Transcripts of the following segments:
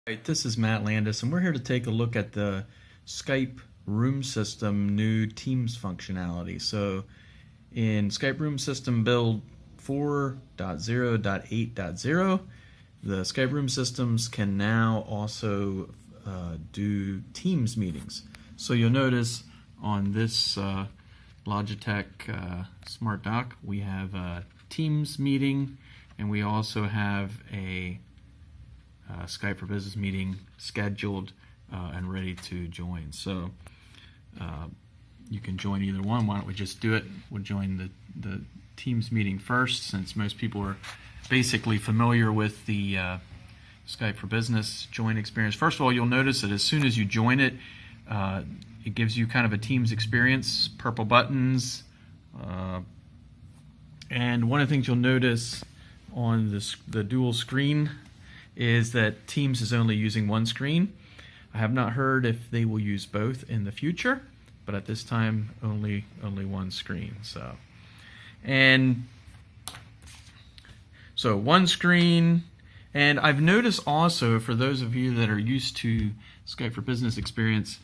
Right, this is Matt Landis, and we're here to take a look at the Skype Room System new Teams functionality. So in Skype Room System build 4.0.8.0, the Skype Room Systems can now also do Teams meetings. So you'll notice on this Logitech Smart Dock, we have a Teams meeting, and we also have a Skype for Business meeting scheduled and ready to join. So you can join either one. Why don't we just do it? We'll join the Teams meeting first, since most people are basically familiar with the Skype for Business join experience. First of all, you'll notice that as soon as you join it, it gives you kind of a Teams experience, purple buttons, and one of the things you'll notice on the dual screen is that Teams is only using one screen. I have not heard if they will use both in the future, but at this time only one screen. So one screen, and I've noticed also, for those of you that are used to Skype for Business experience,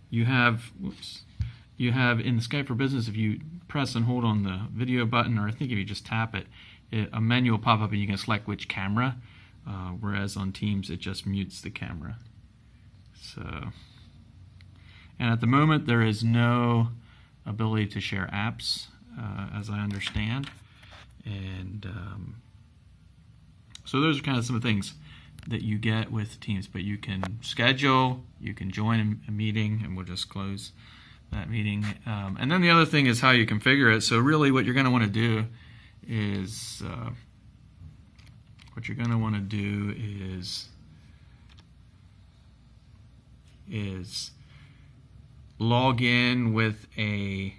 you have in the Skype for Business, if you press and hold on the video button, or I think if you just tap it, a menu will pop up and you can select which camera. Whereas on Teams it just mutes the camera. So, and at the moment there is no ability to share apps, as I understand, and so those are kind of some of the things that you get with Teams. But you can schedule, you can join a meeting, and we'll just close that meeting. And then the other thing is how you configure it. So really, what you're going to want to do is log in with a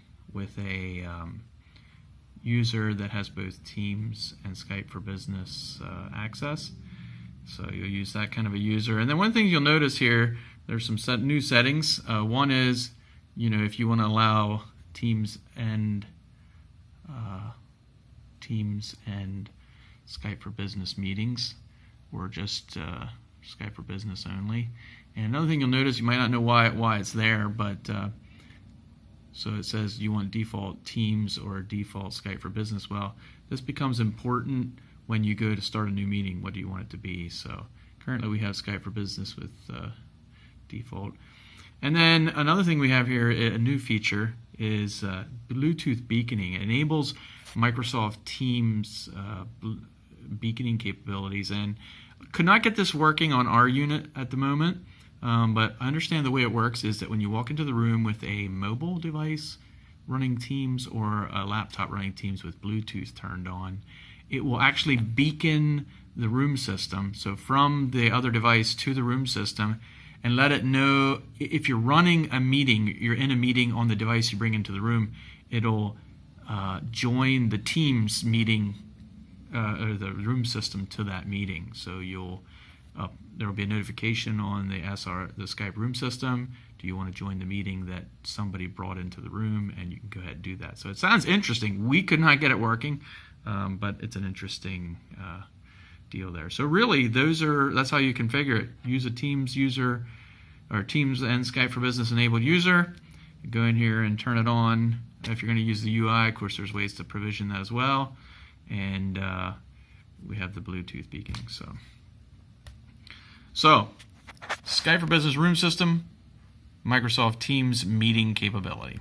user that has both Teams and Skype for Business access. So you'll use that kind of a user. And then one thing you'll notice here, there's some new settings. One is, if you want to allow Teams and Skype for Business meetings, or just Skype for Business only. And another thing you'll notice, you might not know why it's there, but so it says you want default Teams or default Skype for Business. Well, this becomes important when you go to start a new meeting. What do you want it to be? So currently we have Skype for Business with default. And then another thing we have here, a new feature, is Bluetooth beaconing. It enables Microsoft Teams beaconing capabilities, and could not get this working on our unit at the moment, but I understand the way it works is that when you walk into the room with a mobile device running Teams or a laptop running Teams with Bluetooth turned on, it will actually beacon the room system, so from the other device to the room system, and let it know if you're running a meeting, you're in a meeting on the device you bring into the room, it'll join the Teams meeting or the room system to that meeting. So there will be a notification on the Skype room system. Do you want to join the meeting that somebody brought into the room? And you can go ahead and do that. So it sounds interesting. We could not get it working, but it's an interesting deal there. So really, that's how you configure it. Use a Teams user, or Teams and Skype for Business enabled user. Go in here and turn it on. If you're going to use the UI, of course, there's ways to provision that as well. And we have the Bluetooth beaconing. So Skype for Business room system, Microsoft Teams meeting capability.